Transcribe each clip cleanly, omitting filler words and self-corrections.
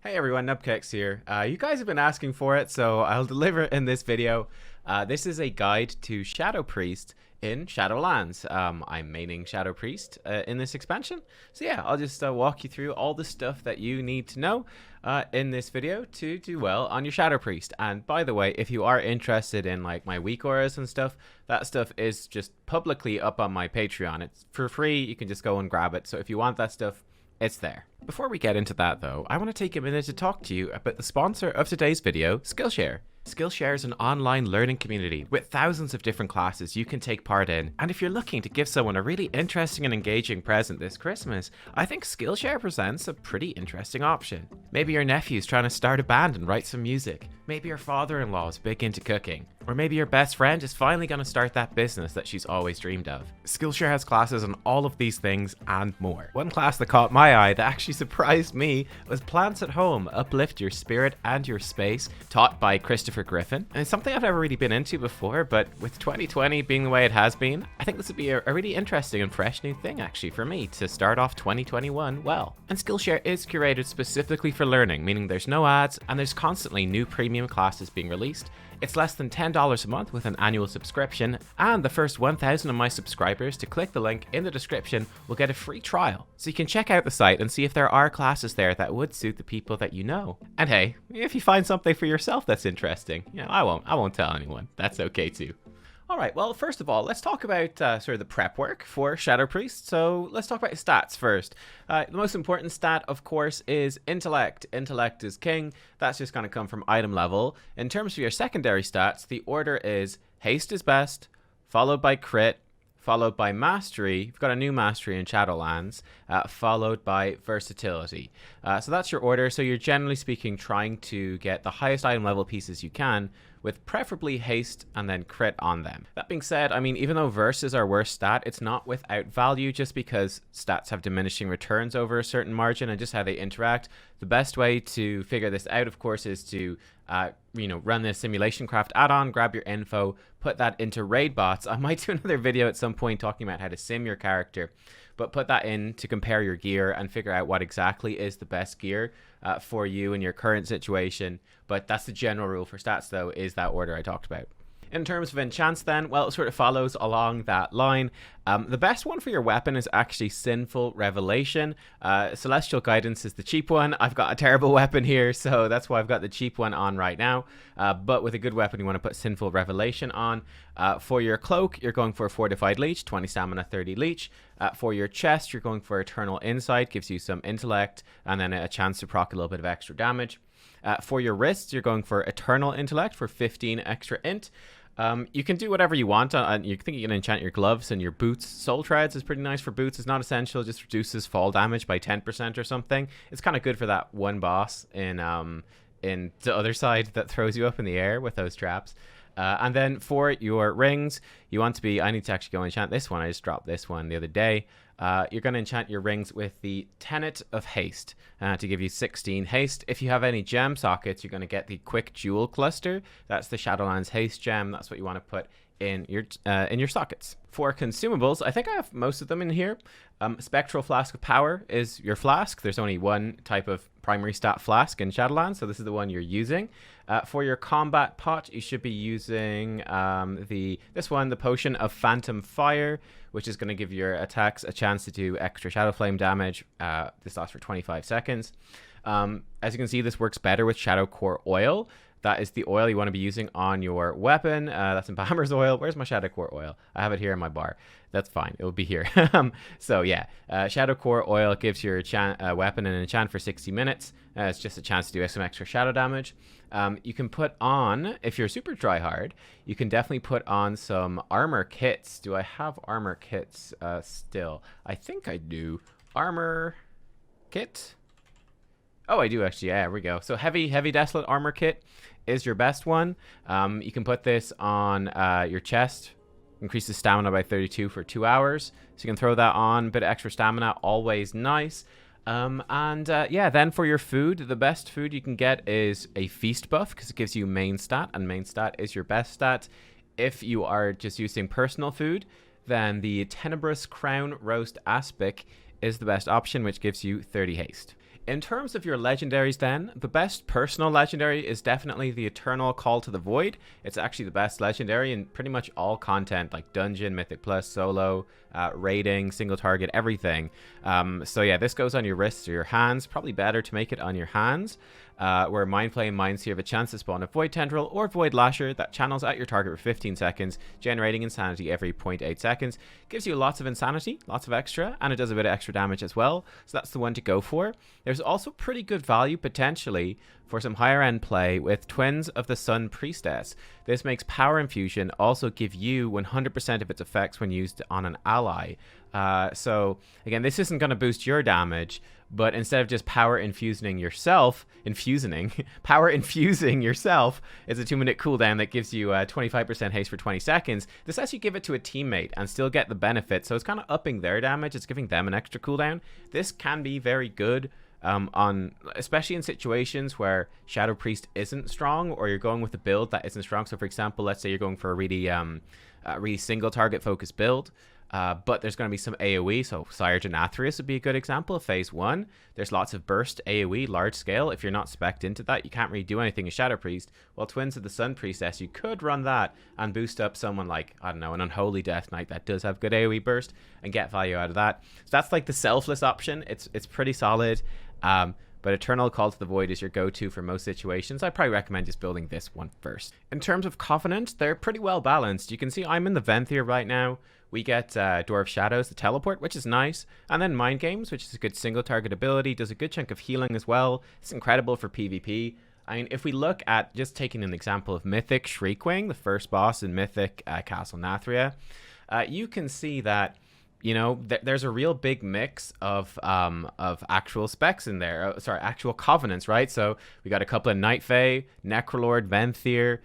Hey everyone, Nubkeks here. You guys have been asking for it, so I'll deliver it in this video. This is a guide to Shadow Priest in Shadowlands. I'm maining Shadow Priest in this expansion. So yeah, I'll just walk you through all the stuff that you need to know in this video to do well on your Shadow Priest. And by the way, if you are interested in like my weak auras and stuff, that stuff is just publicly up on my Patreon. It's for free, you can just go and grab it. So if you want that stuff, it's there. Before we get into that though, I want to take a minute to talk to you about the sponsor of today's video, Skillshare. Skillshare is an online learning community with thousands of different classes you can take part in, and if you're looking to give someone a really interesting and engaging present this Christmas, I think Skillshare presents a pretty interesting option. Maybe your nephew's trying to start a band and write some music. Maybe your father-in-law is big into cooking. Or maybe your best friend is finally going to start that business that she's always dreamed of. Skillshare has classes on all of these things and more. One class that caught my eye that actually surprised me was Plants at Home, Uplift Your Spirit and Your Space, taught by Christopher Griffin. And it's something I've never really been into before, but with 2020 being the way it has been, I think this would be a really interesting and fresh new thing actually for me to start off 2021 well. And Skillshare is curated specifically for learning, meaning there's no ads and there's constantly new premium classes being released. It's less than $10 a month with an annual subscription, and the first 1,000 of my subscribers to click the link in the description will get a free trial. So you can check out the site and see if there are classes there that would suit the people that you know. And hey, if you find something for yourself that's interesting, I won't tell anyone. That's okay too. Alright, well, first of all, let's talk about sort of the prep work for Shadow Priest. So let's talk about his stats first. The most important stat, of course, is Intellect. Intellect is king. That's just going to come from item level. In terms of your secondary stats, the order is Haste is best, followed by Crit, followed by Mastery. You've got a new Mastery in Shadowlands, followed by Versatility. So that's your order. So you're generally speaking trying to get the highest item level pieces you can, with preferably Haste and then Crit on them. That being said, I mean, even though Verse is our worst stat, it's not without value just because stats have diminishing returns over a certain margin and just how they interact. The best way to figure this out, of course, is to run the Simulation Craft add-on, grab your info, put that into raid bots. I might do another video at some point talking about how to sim your character, but put that in to compare your gear and figure out what exactly is the best gear for you in your current situation. But that's the general rule for stats though, is that order I talked about. In terms of enchants then, well, it sort of follows along that line. The best one for your weapon is actually Sinful Revelation. Celestial Guidance is the cheap one. I've got a terrible weapon here, so that's why I've got the cheap one on right now. But with a good weapon, you want to put Sinful Revelation on. For your cloak, you're going for a Fortified Leech, 20 stamina, 30 leech. For your chest, you're going for Eternal Insight, gives you some intellect, and then a chance to proc a little bit of extra damage. For your wrists, you're going for Eternal Intellect for 15 extra int. You can do whatever you want. You think you can enchant your gloves and your boots. Soul Treads is pretty nice for boots. It's not essential. It just reduces fall damage by 10% or something. It's kind of good for that one boss in the other side that throws you up in the air with those traps. And then for your rings, you want to be... I need to actually go enchant this one. I just dropped this one the other day. You're going to enchant your rings with the Tenet of Haste to give you 16 haste. If you have any gem sockets, you're going to get the Quick Jewel Cluster. That's the Shadowlands Haste gem. That's what you want to put in your sockets. For consumables, I think I have most of them in here. Spectral Flask of Power is your flask. There's only one type of primary stat flask in Shadowlands, so this is the one you're using. For your combat pot, you should be using this one, the Potion of Phantom Fire, which is going to give your attacks a chance to do extra Shadow Flame damage. This lasts for 25 seconds. As you can see, this works better with Shadow Core Oil. That is the oil you want to be using on your weapon. That's Embalmer's Oil. Where's my Shadow Core Oil? I have it here in my bar. That's fine. It will be here. So yeah, Shadow Core Oil gives your weapon an enchant for 60 minutes. It's just a chance to do some extra shadow damage. You can put on, if you're super tryhard, you can definitely put on some armor kits. Do I have armor kits still? I think I do. Armor kit? Oh, I do actually. Yeah, there we go. So heavy desolate armor kit is your best one. You can put this on your chest. Increases stamina by 32 for 2 hours. So you can throw that on. Bit of extra stamina, always nice. Yeah, then for your food, the best food you can get is a feast buff because it gives you main stat, and main stat is your best stat. If you are just using personal food, then the Tenebrous Crown Roast Aspic is the best option, which gives you 30 haste. In terms of your legendaries then, the best personal legendary is definitely the Eternal Call to the Void. It's actually the best legendary in pretty much all content, like Dungeon, Mythic Plus, Solo, raiding, single target, everything. So yeah, this goes on your wrists or your hands. Probably better to make it on your hands. Where Mind Flay and Mind Seer have a chance to spawn a Void Tendril or Void Lasher that channels at your target for 15 seconds, generating insanity every 0.8 seconds. Gives you lots of insanity, lots of extra, and it does a bit of extra damage as well, so that's the one to go for. There's also pretty good value potentially for some higher end play with Twins of the Sun Priestess. This makes Power Infusion also give you 100% of its effects when used on an ally. So again, this isn't going to boost your damage, but instead of just power infusing yourself, power infusing yourself is a 2-minute cooldown that gives you 25% haste for 20 seconds. This lets you give it to a teammate and still get the benefit. So it's kind of upping their damage. It's giving them an extra cooldown. This can be very good especially in situations where Shadow Priest isn't strong, or you're going with a build that isn't strong. So for example, let's say you're going for a really single target focused build. But there's going to be some AoE, so Sire Denathrius would be a good example of phase 1. There's lots of burst AoE, large scale. If you're not spec'd into that, you can't really do anything as Shadow Priest. While Twins of the Sun Priestess, you could run that and boost up someone like, I don't know, an Unholy Death Knight that does have good AoE burst and get value out of that. So that's like the selfless option. It's pretty solid. But Eternal Call to the Void is your go-to for most situations. I'd probably recommend just building this one first. In terms of Covenant, they're pretty well balanced. You can see I'm in the Venthyr right now. We get Dwarf Shadows, the teleport, which is nice. And then Mind Games, which is a good single target ability. Does a good chunk of healing as well. It's incredible for PvP. I mean, if we look at just taking an example of Mythic Shriekwing, the first boss in Mythic Castle Nathria, you can see that, you know, there's a real big mix of actual specs in there. Actual covenants, right? So we got a couple of Night Fae, Necrolord, Venthyr,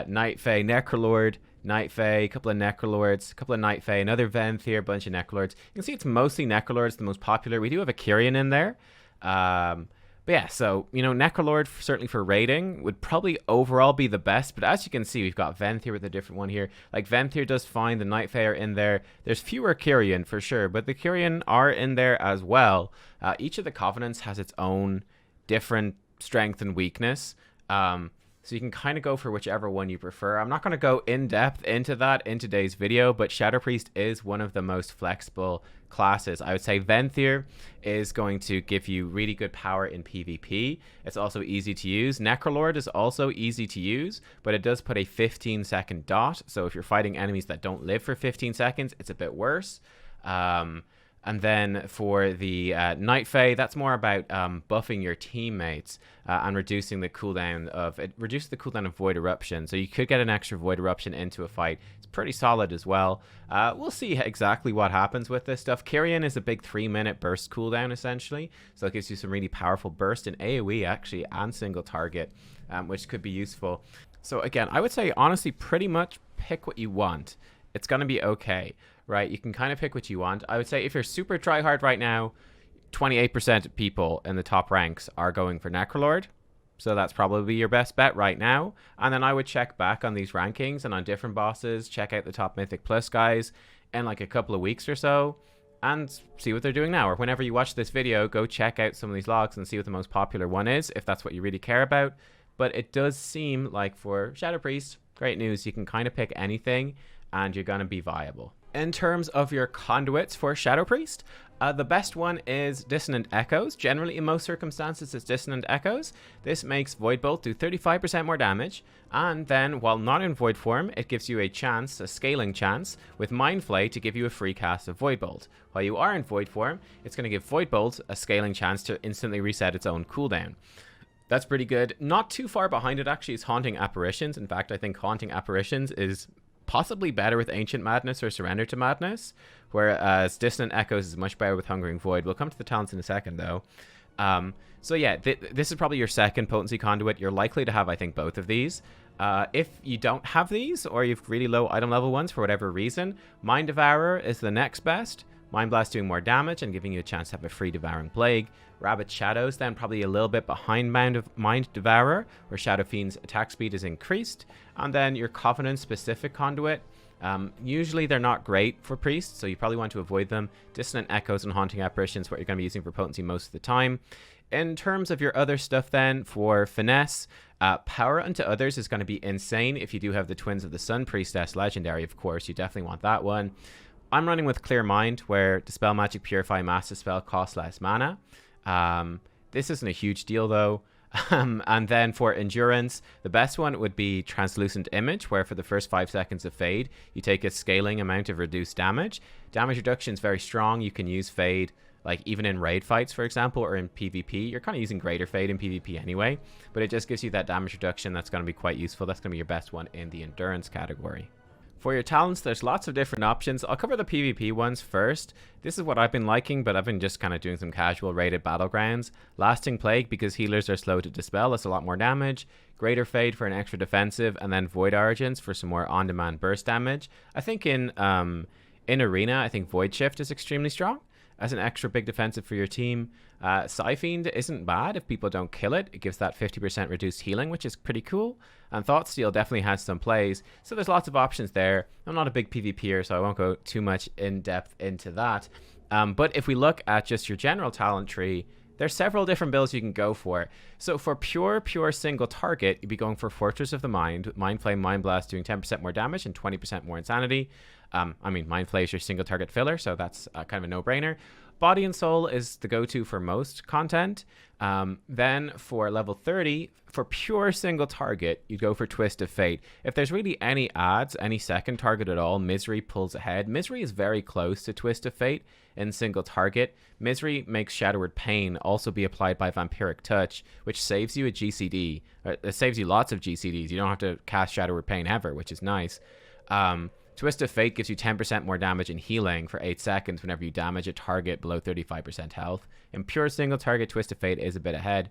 Night Fae, Necrolord, Night Fae, a couple of Necrolords, a couple of Night Fae, another Venthyr, a bunch of Necrolords. You can see it's mostly Necrolords, the most popular. We do have a Kyrian in there. But yeah, so, you know, Necrolord, certainly for raiding, would probably overall be the best. But as you can see, we've got Venthyr with a different one here. Like, Venthyr does fine. The Night Fae are in there. There's fewer Kyrian, for sure. But the Kyrian are in there as well. Each of the Covenants has its own different strength and weakness. So you can kind of go for whichever one you prefer. I'm not going to go in depth into that in today's video, but Shadow Priest is one of the most flexible classes. I would say Venthyr is going to give you really good power in PvP. It's also easy to use. Necrolord is also easy to use, but it does put a 15-second dot. So if you're fighting enemies that don't live for 15 seconds, it's a bit worse. And then for the Night Fae, that's more about buffing your teammates and reducing the cooldown of Void Eruption. So you could get an extra Void Eruption into a fight. It's pretty solid as well. We'll see exactly what happens with this stuff. Kyrian is a big 3-minute burst cooldown essentially, so it gives you some really powerful burst in AoE actually and single target, which could be useful. So again, I would say honestly, pretty much pick what you want. It's going to be okay. Right, you can kind of pick what you want. I would say if you're super tryhard right now, 28% of people in the top ranks are going for Necrolord. So that's probably your best bet right now. And then I would check back on these rankings and on different bosses, check out the top Mythic Plus guys in like a couple of weeks or so and see what they're doing now. Or whenever you watch this video, go check out some of these logs and see what the most popular one is, if that's what you really care about. But it does seem like for Shadow Priest, great news. You can kind of pick anything and you're going to be viable. In terms of your conduits for Shadow Priest, the best one is Dissonant Echoes. Generally, in most circumstances, it's Dissonant Echoes. This makes Void Bolt do 35% more damage, and then, while not in Void form, it gives you a chance, a scaling chance, with Mind Flay to give you a free cast of Void Bolt. While you are in Void form, it's going to give Void Bolt a scaling chance to instantly reset its own cooldown. That's pretty good. Not too far behind it, actually, is Haunting Apparitions. In fact, I think Haunting Apparitions is possibly better with Ancient Madness or Surrender to Madness, whereas Dissonant Echoes is much better with Hungering Void. We'll come to the talents in a second, though. So yeah, this is probably your second potency conduit. You're likely to have, I think, both of these. If you don't have these, or you've really low item level ones for whatever reason, Mind Devourer is the next best. Mind Blast doing more damage and giving you a chance to have a free Devouring Plague. Rabbit Shadows then probably a little bit behind Mind Devourer, where Shadow Fiend's attack speed is increased. And then your Covenant specific conduit. Usually they're not great for priests, so you probably want to avoid them. Dissonant Echoes and Haunting Apparitions, what you're going to be using for potency most of the time. In terms of your other stuff then, for finesse, power unto others is going to be insane if you do have the Twins of the Sun Priestess legendary, of course. You definitely want that one. I'm running with Clear Mind, where Dispel Magic, Purify, Master Spell costs less mana. This isn't a huge deal, though. And then for Endurance, the best one would be Translucent Image, where for the first 5 seconds of Fade, you take a scaling amount of reduced damage. Damage reduction is very strong. You can use Fade, like even in raid fights, for example, or in PvP. You're kind of using Greater Fade in PvP anyway, but it just gives you that damage reduction that's going to be quite useful. That's going to be your best one in the Endurance category. For your talents, there's lots of different options. I'll cover the PvP ones first. This is what I've been liking, but I've been just kind of doing some casual rated battlegrounds. Lasting Plague, because healers are slow to dispel, that's a lot more damage. Greater Fade for an extra defensive, and then Void Origins for some more on-demand burst damage. I think in Arena, I think Void Shift is extremely strong as an extra big defensive for your team. Psyfiend isn't bad if people don't kill it. It gives that 50% reduced healing, which is pretty cool. And Thoughtsteal definitely has some plays. So there's lots of options there. I'm not a big PvPer, so I won't go too much in depth into that. But if we look at just your general talent tree, there's several different builds you can go for. So for pure single target, you'd be going for Fortress of the Mind, Mind Flame, Mind Blast, doing 10% more damage and 20% more insanity. I mean, Mind Flame is your single target filler, so that's kind of a no-brainer. Body and Soul is the go-to for most content. Then for level 30, for pure single target, you'd go for Twist of Fate. If there's really any adds, any second target at all, Misery pulls ahead. Misery is very close to Twist of Fate in single target. Misery makes Shadowward Pain also be applied by Vampiric Touch, which saves you a GCD. It saves you lots of GCDs. You don't have to cast Shadowward Pain ever, which is nice. Twist of Fate gives you 10% more damage and healing for 8 seconds whenever you damage a target below 35% health. In pure single target, Twist of Fate is a bit ahead.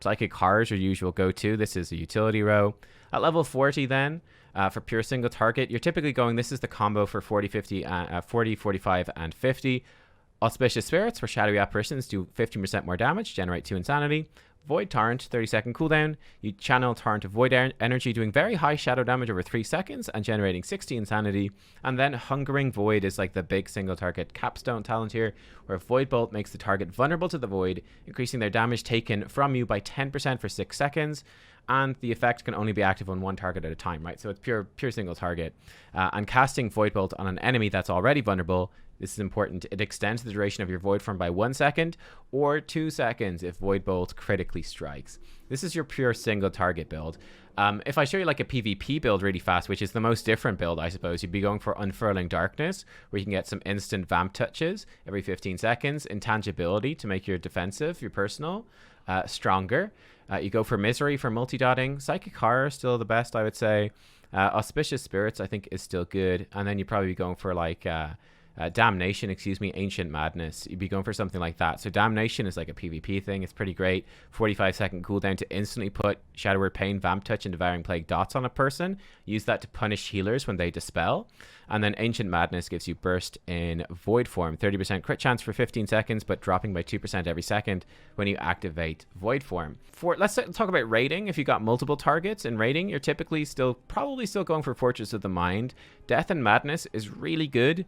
Psychic Horror is your usual go-to. This is a utility row. At level 40 then, for pure single target, you're typically going, this is the combo for 40, 45, and 50. Auspicious Spirits for Shadowy Apparitions do 15% more damage, generate 2 insanity. Void Torrent, 30-second cooldown. You channel Torrent of Void Energy, doing very high shadow damage over 3 seconds and generating 60 insanity. And then Hungering Void is like the big single target capstone talent here, where Void Bolt makes the target vulnerable to the Void, increasing their damage taken from you by 10% for 6 seconds. And the effect can only be active on one target at a time, right? So it's pure single target. And casting Void Bolt on an enemy that's already vulnerable, this is important. It extends the duration of your Void Form by 1 second or 2 seconds if Void Bolt critically strikes. This is your pure single target build. If I show you like a PvP build really fast, which is the most different build, I suppose, you'd be going for Unfurling Darkness, where you can get some instant vamp touches every 15 seconds, Intangibility to make your defensive, your personal, stronger. You go for Misery for multi-dotting. Psychic Horror is still the best, I would say. Auspicious Spirits, I think, is still good. And then you'd probably be going for like... Damnation, Ancient Madness. You'd be going for something like that. So Damnation is like a PvP thing. It's pretty great. 45-second cooldown to instantly put Shadowward Pain, Vamp Touch, and Devouring Plague dots on a person. Use that to punish healers when they dispel. And then Ancient Madness gives you burst in Void Form. 30% crit chance for 15 seconds, but dropping by 2% every second when you activate Void Form. Let's talk about raiding. If you got multiple targets in raiding, you're typically probably still going for Fortress of the Mind. Death and Madness is really good.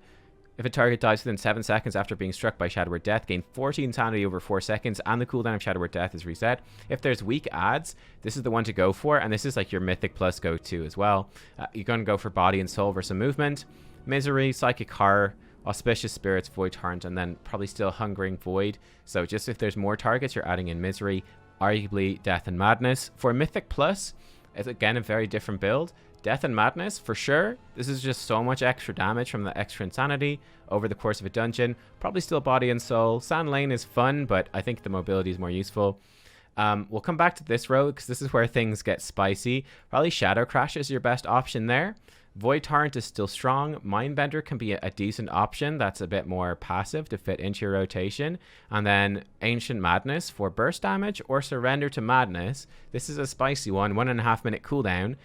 If a target dies within 7 seconds after being struck by Shadowward Death, gain 40 insanity over 4 seconds, and the cooldown of Shadowward Death is reset. If there's weak adds, this is the one to go for, and this is like your Mythic Plus go-to as well. You're going to go for Body and Soul versus Movement, Misery, Psychic Horror, Auspicious Spirits, Void Torrent, and then probably still Hungering Void. So just if there's more targets, you're adding in Misery, arguably Death and Madness. For Mythic Plus, it's again a very different build. Death and Madness, for sure. This is just so much extra damage from the extra insanity over the course of a dungeon. Probably still Body and Soul. Sand Lane is fun, but I think the mobility is more useful. We'll come back to this row because this is where things get spicy. Probably Shadow Crash is your best option there. Void Torrent is still strong. Mindbender can be a decent option that's a bit more passive to fit into your rotation. And then Ancient Madness for burst damage or Surrender to Madness. This is a spicy one, 1.5 minute cooldown.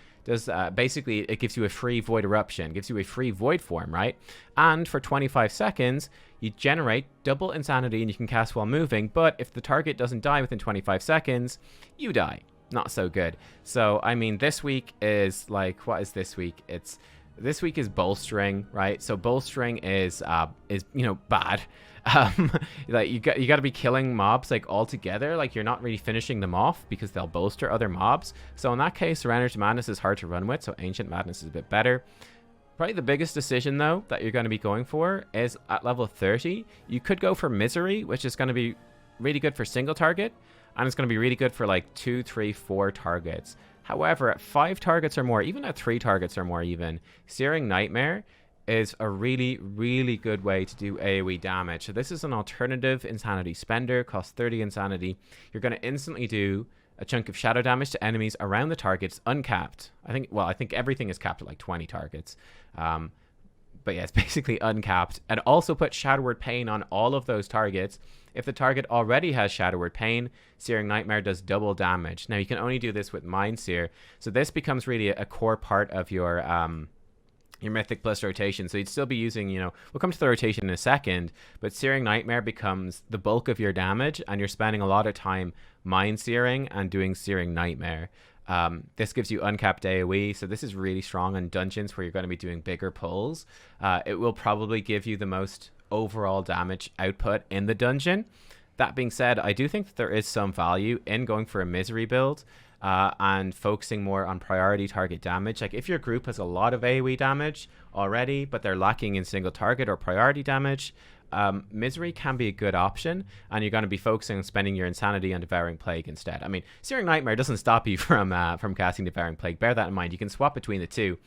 Basically, it gives you a free Void Eruption, gives you a free Void Form, right? And for 25 seconds, you generate double insanity and you can cast while moving. But if the target doesn't die within 25 seconds, you die. Not so good. So, I mean, this week is like, what is this week? It's this week is bolstering, right? So bolstering is bad. Like you got to be killing mobs like all together. Like you're not really finishing them off because they'll bolster other mobs. So in that case, Surrender to Madness is hard to run with. So Ancient Madness is a bit better. Probably the biggest decision though that you're going to be going for is at level 30. You could go for Misery, which is going to be really good for single target, and it's going to be really good for like 2, 3, 4 targets. However, at 5 targets or more, even at 3 targets or more even, Searing Nightmare is a really, really good way to do AoE damage. So this is an alternative Insanity Spender, costs 30 Insanity. You're going to instantly do a chunk of shadow damage to enemies around the targets, uncapped. I think everything is capped at like 20 targets. But yeah, it's basically uncapped. And also put Shadow Word Pain on all of those targets. If the target already has Shadow Word Pain, Searing Nightmare does double damage. Now, you can only do this with Mind Sear. So this becomes really a core part of your Mythic Plus rotation. So you'd still be using, we'll come to the rotation in a second, but Searing Nightmare becomes the bulk of your damage, and you're spending a lot of time Mind Searing and doing Searing Nightmare. This gives you uncapped AoE, so this is really strong in dungeons where you're going to be doing bigger pulls. It will probably give you the most overall damage output in the dungeon. That being said, I do think that there is some value in going for a Misery build and focusing more on priority target damage. Like if your group has a lot of AoE damage already, but they're lacking in single target or priority damage, Misery can be a good option, and you're going to be focusing on spending your Insanity on Devouring Plague instead. I mean, Searing Nightmare doesn't stop you from casting Devouring Plague. Bear that in mind. You can swap between the two.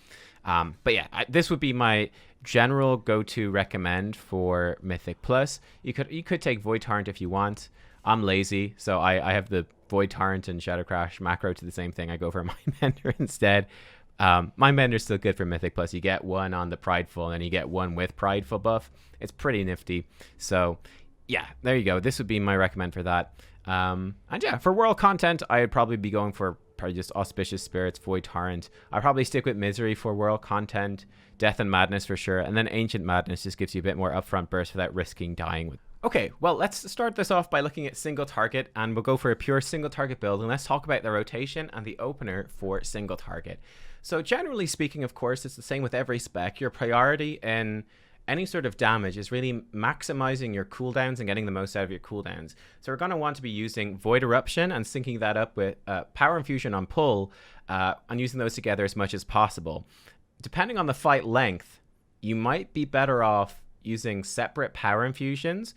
But yeah, this would be my general go-to recommend for Mythic Plus. You could take Void Torrent if you want. I'm lazy, so I have the Void Torrent and Shadow Crash macro to the same thing. I go for Mindbender instead. Mindbender is still good for Mythic Plus. You get one on the Prideful, and then you get one with Prideful buff. It's pretty nifty. So yeah, there you go. This would be my recommend for that. And yeah, for world content, I'd probably be going for probably just Auspicious Spirits, Void Torrent. I'll probably stick with Misery for world content, Death and Madness for sure, and then Ancient Madness just gives you a bit more upfront burst without risking dying with. Okay, well, let's start this off by looking at single target, and we'll go for a pure single target build, and let's talk about the rotation and the opener for single target. So generally speaking, of course, it's the same with every spec. Your priority in any sort of damage is really maximizing your cooldowns and getting the most out of your cooldowns. So we're going to want to be using Void Eruption and syncing that up with Power Infusion on pull, and using those together as much as possible. Depending on the fight length, you might be better off using separate Power Infusions.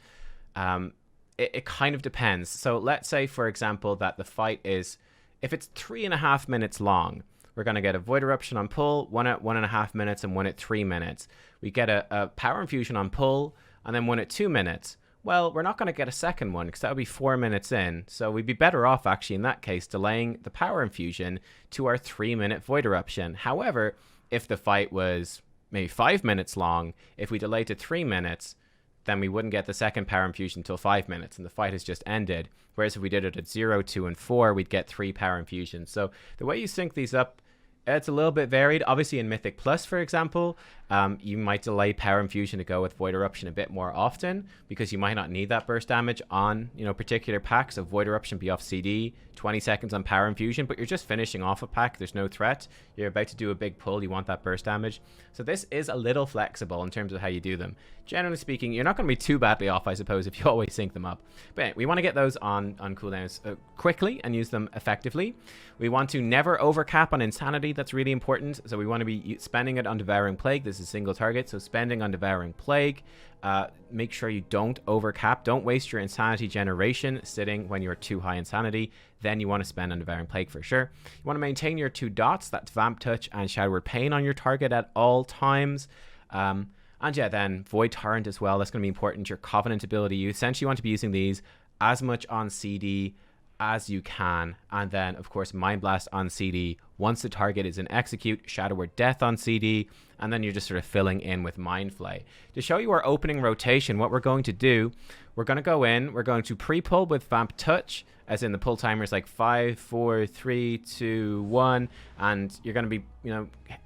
It kind of depends. So let's say, for example, that the fight is, if it's 3.5 minutes long, we're going to get a Void Eruption on pull, one at 1.5 minutes and one at 3 minutes. We get a Power Infusion on pull and then one at 2 minutes. Well, we're not going to get a second one because that would be 4 minutes in. So we'd be better off actually in that case delaying the Power Infusion to our 3-minute Void Eruption. However, if the fight was maybe 5 minutes long, if we delay to 3 minutes, then we wouldn't get the second Power Infusion until 5 minutes, and the fight has just ended. Whereas if we did it at 0, 2, and 4, we'd get 3 Power Infusions. So the way you sync these up, it's a little bit varied. Obviously in Mythic Plus, for example, you might delay Power Infusion to go with Void Eruption a bit more often because you might not need that burst damage on, particular packs. Of Void Eruption be off CD, 20 seconds on Power Infusion, but you're just finishing off a pack. There's no threat. You're about to do a big pull. You want that burst damage. So this is a little flexible in terms of how you do them. Generally speaking, you're not going to be too badly off, I suppose, if you always sync them up. But anyway, we want to get those on cooldowns quickly and use them effectively. We want to never overcap on Insanity. That's really important. So we want to be spending it on Devouring Plague. This is single target, so spending on Devouring Plague. Make sure you don't overcap. Don't waste your Insanity generation sitting when you're too high Insanity. Then you want to spend on Devouring Plague for sure. You want to maintain your 2 dots, that's Vamp Touch and Shadow Word Pain, on your target at all times. And yeah, then Void Torrent as well. That's going to be important. Your Covenant ability. You essentially want to be using these as much on CD as you can, and then of course Mind Blast on CD once the target is in execute, Shadow Word Death on CD, and then you're just sort of filling in with Mind Flay. To show you our opening rotation, what we're going to do, we're going to go in, we're going to pre-pull with Vamp Touch, as in the pull timer is like 5, 4, 3, 2, 1, and you're going to be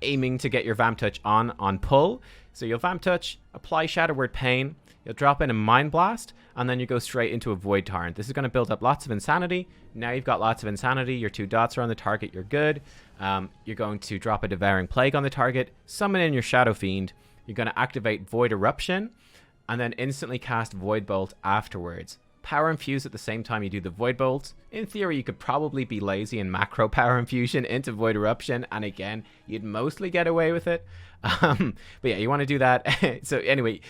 aiming to get your Vamp Touch on pull. So you'll Vamp Touch, apply Shadow Word Pain, you'll drop in a Mind Blast, and then you go straight into a Void Torrent. This is going to build up lots of insanity. Now you've got lots of insanity, your 2 dots are on the target, you're good. You're going to drop a Devouring Plague on the target, summon in your Shadow Fiend, you're going to activate Void Eruption, and then instantly cast Void Bolt afterwards. Power Infuse at the same time you do the Void Bolt. In theory, you could probably be lazy and macro Power Infusion into Void Eruption, and again, you'd mostly get away with it. But yeah, you want to do that. So anyway,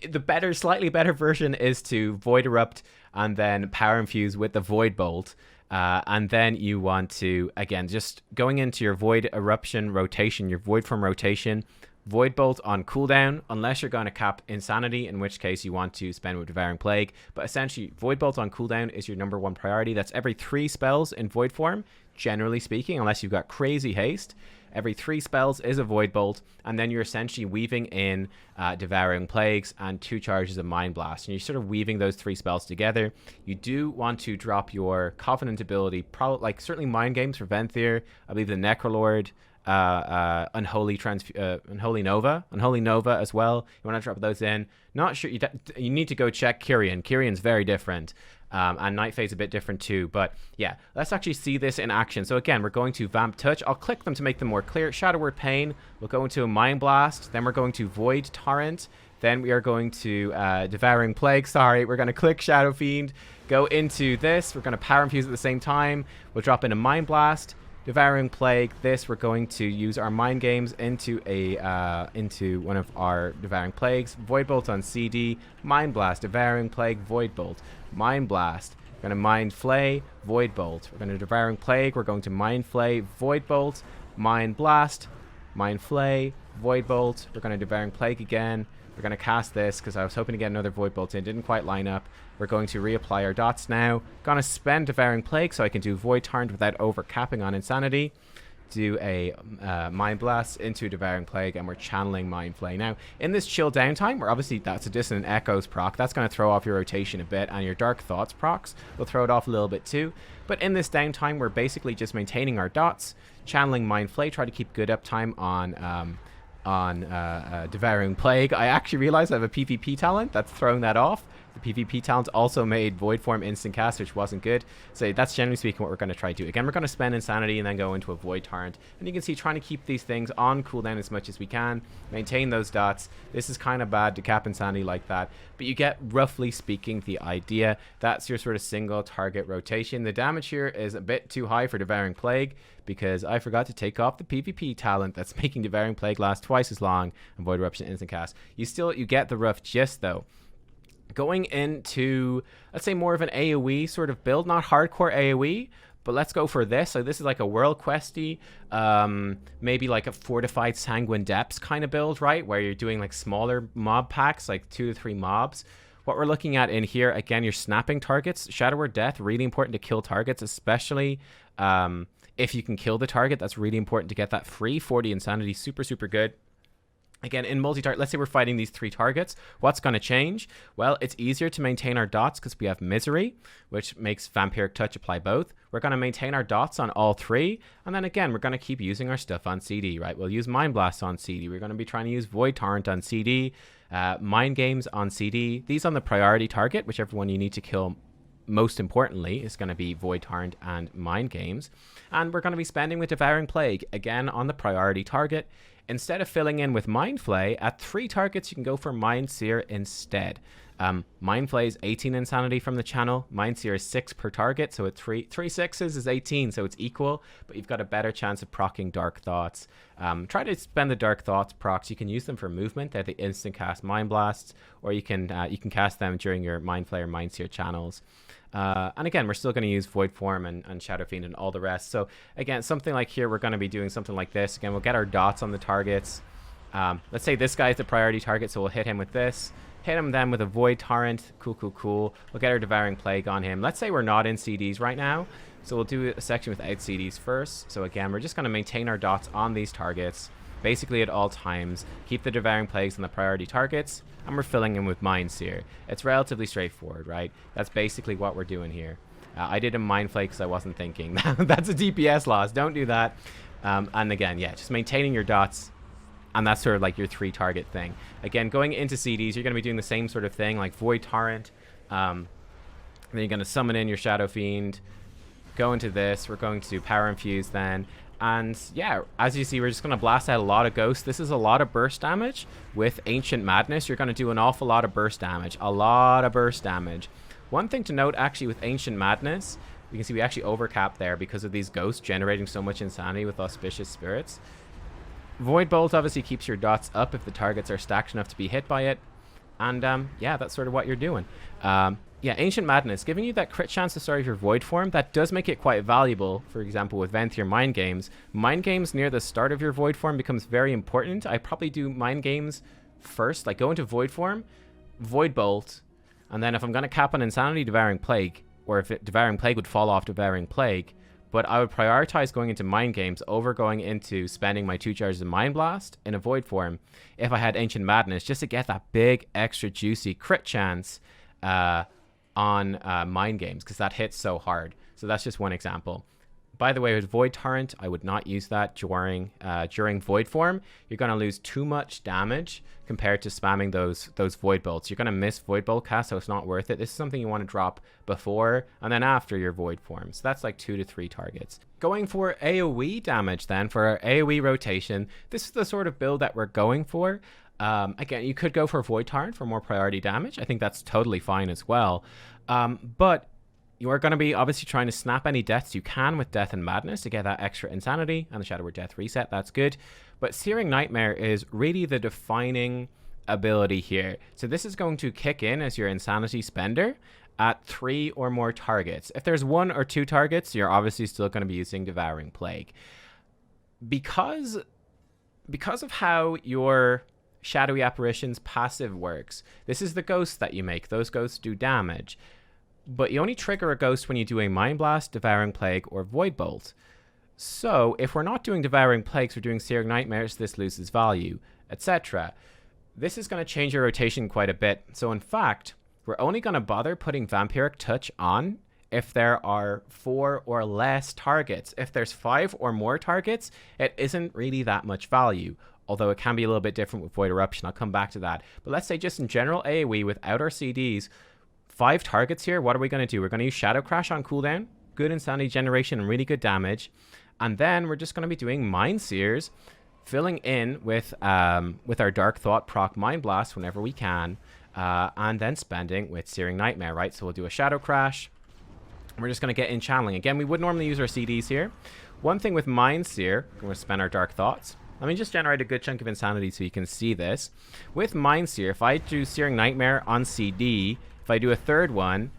the slightly better version is to Void Erupt and then Power Infuse with the Void Bolt. And then you want to, again, just going into your Void Eruption rotation, your Void Form rotation, Void Bolt on cooldown, unless you're going to cap Insanity, in which case you want to spend with Devouring Plague. But essentially, Void Bolt on cooldown is your #1 priority. That's every 3 spells in Void form, generally speaking, unless you've got crazy haste. Every 3 spells is a Void Bolt, and then you're essentially weaving in Devouring Plagues and 2 charges of Mind Blast. And you're sort of weaving those 3 spells together. You do want to drop your Covenant ability, like certainly Mind Games for Venthyr, I believe the Necrolord, Unholy Nova as well. You want to drop those in. Not sure, you need to go check Kyrian. Kyrian's very different. And Night Fade's a bit different too. But yeah, let's actually see this in action. So again, we're going to Vamp Touch. I'll click them to make them more clear. Shadow Word Pain. We'll go into a Mind Blast. Then we're going to Void Torrent. Then we are going to Devouring Plague. Sorry, we're going to click Shadow Fiend. Go into this. We're going to Power Infuse at the same time. We'll drop in a Mind Blast. Devouring Plague. This, we're going to use our Mind Games into one of our Devouring Plagues. Void Bolt on CD. Mind Blast. Devouring Plague. Void Bolt. Mind Blast. We're going to Mind Flay. Void Bolt. We're going to Devouring Plague. We're going to Mind Flay. Void Bolt. Mind Blast. Mind Flay. Void Bolt. We're going to Devouring Plague again. We're going to cast this because I was hoping to get another Void Bolt in. Didn't quite line up. We're going to reapply our dots now. Going to spend Devouring Plague so I can do Void Torrent without overcapping on Insanity. Do a Mind Blast into Devouring Plague, and we're channeling Mind Flay. Now, in this chill downtime, where obviously that's a Dissonant Echoes proc, that's going to throw off your rotation a bit, and your Dark Thoughts procs will throw it off a little bit too. But in this downtime, we're basically just maintaining our dots, channeling Mind Flay, try to keep good uptime on Devouring Plague. I actually realized I have a PvP talent that's throwing that off. The PvP talent also made Void Form instant cast, which wasn't good. So that's generally speaking what we're going to try to do. Again, we're going to spend Insanity and then go into a Void Torrent. And you can see trying to keep these things on cooldown as much as we can. Maintain those dots. This is kind of bad to cap Insanity like that. But you get, roughly speaking, the idea. That's your sort of single target rotation. The damage here is a bit too high for Devouring Plague, because I forgot to take off the PvP talent that's making Devouring Plague last twice as long and Void Eruption instant cast. You get the rough gist though. Going into, let's say, more of an AoE sort of build, not hardcore AoE, but let's go for this. So this is like a world questy, maybe like a Fortified Sanguine Depths kind of build, right? Where you're doing like smaller mob packs, like 2 to 3 mobs. What we're looking at in here, again, you're snapping targets. Shadow Word Death, really important to kill targets, especially if you can kill the target. That's really important to get that free. 40 Insanity, super, super good. Again, in multi-target, let's say we're fighting these 3 targets. What's going to change? Well, it's easier to maintain our dots because we have Misery, which makes Vampiric Touch apply both. We're going to maintain our dots on all 3. And then again, we're going to keep using our stuff on CD, right? We'll use Mind Blast on CD. We're going to be trying to use Void Torrent on CD, Mind Games on CD. These on the priority target, whichever one you need to kill most importantly is going to be Void Torrent and Mind Games. And we're going to be spending with Devouring Plague, again on the priority target. Instead of filling in with Mind Flay, at 3 targets, you can go for Mind Seer instead. Mind Flay is 18 Insanity from the channel. Mind Seer is 6 per target, so at 3 sixes is 18, so it's equal, but you've got a better chance of proccing Dark Thoughts. Try to spend the Dark Thoughts procs. You can use them for movement. They're the instant cast Mind Blasts, or you can cast them during your Mind Flay or Mind Seer channels. And again, we're still going to use Void Form and Shadow Fiend and all the rest. So again, something like here, we're going to be doing something like this. Again, we'll get our dots on the targets. Let's say this guy's the priority target, so we'll hit him with this. Hit him then with a Void Torrent. Cool, cool, cool. We'll get our Devouring Plague on him. Let's say we're not in CDs right now, so we'll do a section without CDs first. So again, we're just going to maintain our dots on these targets, basically at all times. Keep the Devouring Plagues on the priority targets, and we're filling in with Mind Seer. It's relatively straightforward, right? That's basically what we're doing here. I did a Mind Flay because I wasn't thinking. That's a DPS loss. Don't do that. And again, yeah, just maintaining your dots, and that's sort of like your 3 target thing. Again, going into CDs, you're going to be doing the same sort of thing, like Void Torrent, Then you're going to summon in your Shadow Fiend, go into this. We're going to do Power Infuse then. And yeah, as you see, we're just going to blast out a lot of ghosts. This is a lot of burst damage. With Ancient Madness, you're going to do an awful lot of burst damage. A lot of burst damage. One thing to note, actually, with Ancient Madness, you can see we actually overcap there because of these ghosts generating so much insanity with Auspicious Spirits. Void Bolt obviously keeps your dots up if the targets are stacked enough to be hit by it. And yeah, that's sort of what you're doing. Yeah, Ancient Madness, giving you that crit chance to start your Void form, that does make it quite valuable. For example, with Venthyr Mind Games. Mind Games near the start of your Void form becomes very important. I probably do Mind Games first, like go into Void form, Void Bolt, and then if I'm going to cap on Insanity, Devouring Plague, or if Devouring Plague would fall off Devouring Plague, but I would prioritize going into Mind Games over going into spending my 2 charges of Mind Blast in a Void form if I had Ancient Madness, just to get that big, extra juicy crit chance on Mind Games, because that hits so hard. So that's just one example. By the way, with Void Torrent, I would not use that during Void form. You're going to lose too much damage compared to spamming those Void Bolts. You're going to miss Void Bolt cast, so it's not worth it. This is something you want to drop before and then after your Void form. So that's like 2 to 3 targets. Going for AoE damage then, for our AoE rotation, this is the sort of build that we're going for. Again, you could go for Void Torrent for more priority damage. I think that's totally fine as well. But you are going to be obviously trying to snap any deaths you can with Death and Madness to get that extra insanity and the Shadow Word Death reset. That's good. But Searing Nightmare is really the defining ability here. So this is going to kick in as your insanity spender at 3 or more targets. If there's 1 or 2 targets, you're obviously still going to be using Devouring Plague. Because of how your Shadowy Apparitions passive works, this is the ghost that you make. Those ghosts do damage. But you only trigger a ghost when you do a Mind Blast, Devouring Plague, or Void Bolt. So, if we're not doing Devouring Plagues, we're doing Searing Nightmares, this loses value, etc. This is going to change your rotation quite a bit. So, in fact, we're only going to bother putting Vampiric Touch on if there are 4 or less targets. If there's 5 or more targets, it isn't really that much value. Although it can be a little bit different with Void Eruption. I'll come back to that. But let's say just in general AoE without our CDs, 5 targets here, what are we going to do? We're going to use Shadow Crash on cooldown, good insanity generation and really good damage. And then we're just going to be doing Mind Sears, filling in with our Dark Thought proc Mind Blast whenever we can, and then spending with Searing Nightmare, right? So we'll do a Shadow Crash. We're just going to get in channeling. Again, we would normally use our CDs here. One thing with Mind Sear, we're going to spend our Dark Thoughts. Let me just generate a good chunk of insanity so you can see this. With Mind Sear, if I do Searing Nightmare on CD, if I do a third one,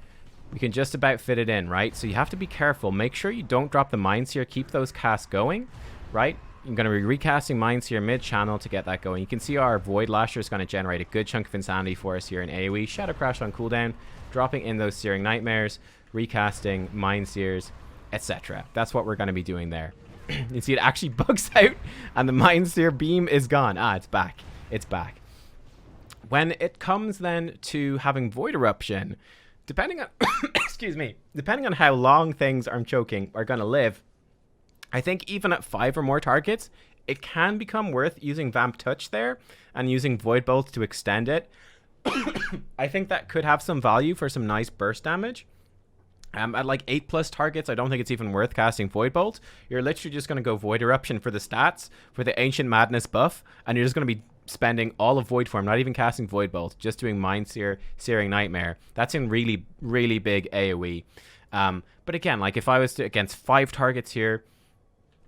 we can just about fit it in, right? So you have to be careful. Make sure you don't drop the Mind Sear. Keep those casts going, right? I'm going to be recasting Mind Sear mid-channel to get that going. You can see our Void Lasher is going to generate a good chunk of insanity for us here in AoE. Shadow Crash on cooldown, dropping in those Searing Nightmares, recasting Mind Sears, etc. That's what we're going to be doing there. You see it actually bugs out and the Mind Sear beam is gone. Ah, it's back. It's back. When it comes then to having Void Eruption, depending on excuse me, depending on how long things I'm choking are going to live, I think even at 5 or more targets, it can become worth using Vamp Touch there and using Void Bolt to extend it. I think that could have some value for some nice burst damage. At like 8+ targets, I don't think it's even worth casting Void Bolt. You're literally just going to go Void Eruption for the stats, for the Ancient Madness buff, and you're just going to be spending all of Void form, not even casting Void Bolt, just doing Mind Sear, Searing Nightmare. That's in really, really big AoE. But again, like if I was to, against 5 targets here,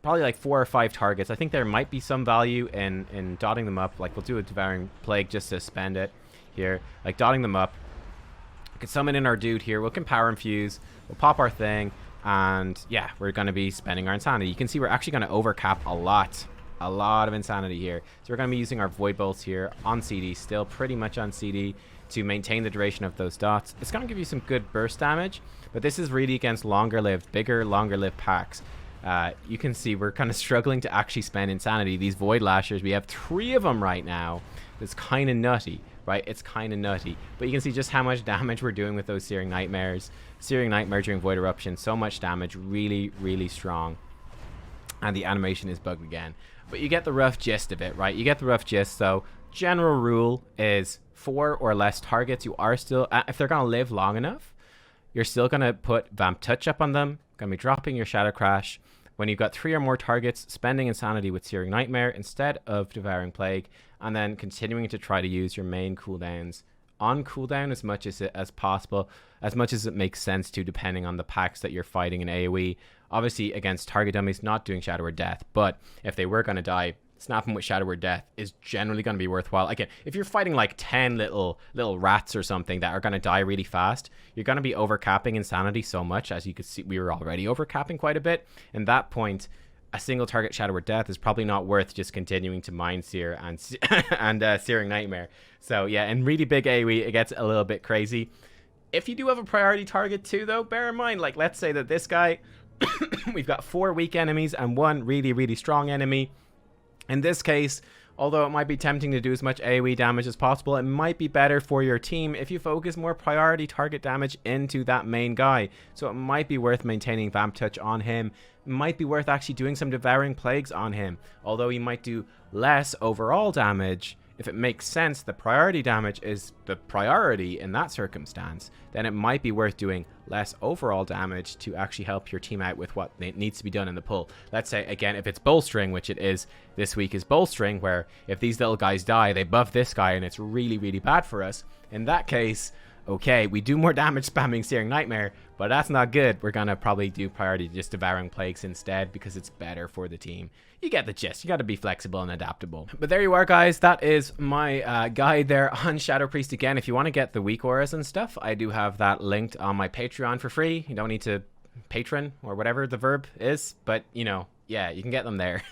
probably like 4 or 5 targets, I think there might be some value in dotting them up. Like we'll do a Devouring Plague just to spend it here, like dotting them up. We can summon in our dude here. We can Power Infuse. We'll pop our thing. And yeah, we're going to be spending our insanity. You can see we're actually going to overcap a lot of insanity here. So we're going to be using our Void Bolts here on CD, still pretty much on CD, to maintain the duration of those dots. It's going to give you some good burst damage, but this is really against longer-lived, bigger, longer-lived packs. You can see we're kind of struggling to actually spend insanity. These Void Lashers, we have 3 of them right now. It's kind of nutty, right? It's kind of nutty. But you can see just how much damage we're doing with those Searing Nightmares. Searing Nightmare during Void Eruption, so much damage, really, really strong. and the animation is bugged again. But you get the rough gist of it, right? You get the rough gist. So general rule is 4 or less targets. You are still, if they're going to live long enough, you're still going to put Vamp Touch up on them. Going to be dropping your Shadow Crash. When you've got 3 or more targets, spending Insanity with Searing Nightmare instead of Devouring Plague, and then continuing to try to use your main cooldowns on cooldown as much as possible, as much as it makes sense to, depending on the packs that you're fighting in AoE. Obviously, against target dummies, not doing Shadow or Death, but if they were going to die, snapping with Shadow or Death is generally going to be worthwhile. Again, if you're fighting like 10 little rats or something that are going to die really fast, you're going to be overcapping Insanity so much. As you could see, we were already overcapping quite a bit. And that point, a single target Shadow or Death is probably not worth just continuing to Mind Sear and Searing Nightmare. So yeah, in really big AoE, it gets a little bit crazy. If you do have a priority target too, though, bear in mind, like, let's say that this guy, we've got 4 weak enemies and 1 really, really strong enemy. In this case, although it might be tempting to do as much AoE damage as possible, it might be better for your team if you focus more priority target damage into that main guy. So it might be worth maintaining Vamp Touch on him. It might be worth actually doing some Devouring Plagues on him. Although he might do less overall damage, if it makes sense, the priority damage is the priority in that circumstance, then it might be worth doing less overall damage to actually help your team out with what needs to be done in the pull. Let's say, again, if it's bolstering, which it is, this week is bolstering, where if these little guys die, they buff this guy, and it's really, really bad for us. In that case, okay, we do more damage spamming Searing Nightmare, but that's not good. We're going to probably do priority just Devouring Plagues instead because it's better for the team. You get the gist. You got to be flexible and adaptable. But there you are, guys. That is my guide there on Shadow Priest. Again, if you want to get the weak auras and stuff, I do have that linked on my Patreon for free. You don't need to patron or whatever the verb is, but, you know, yeah, you can get them there.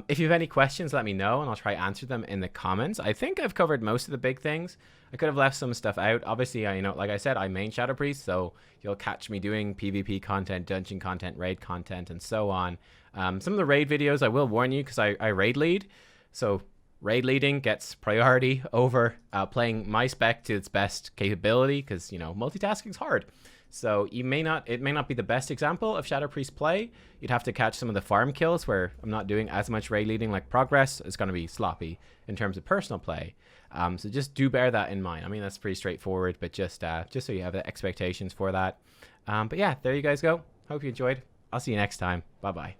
If you have any questions, let me know, and I'll try to answer them in the comments. I think I've covered most of the big things. I could have left some stuff out. Obviously, you know, like I said, I main Shadow Priest, so you'll catch me doing PvP content, dungeon content, raid content, and so on. Some of the raid videos, I will warn you, because I raid lead. So raid leading gets priority over playing my spec to its best capability, because, you know, multitasking's hard. So it may not be the best example of Shadow Priest play. You'd have to catch some of the farm kills where I'm not doing as much raid leading like Progress. It's going to be sloppy in terms of personal play. So just do bear that in mind. I mean, that's pretty straightforward, but just so you have the expectations for that. But yeah, there you guys go. Hope you enjoyed. I'll see you next time. Bye-bye.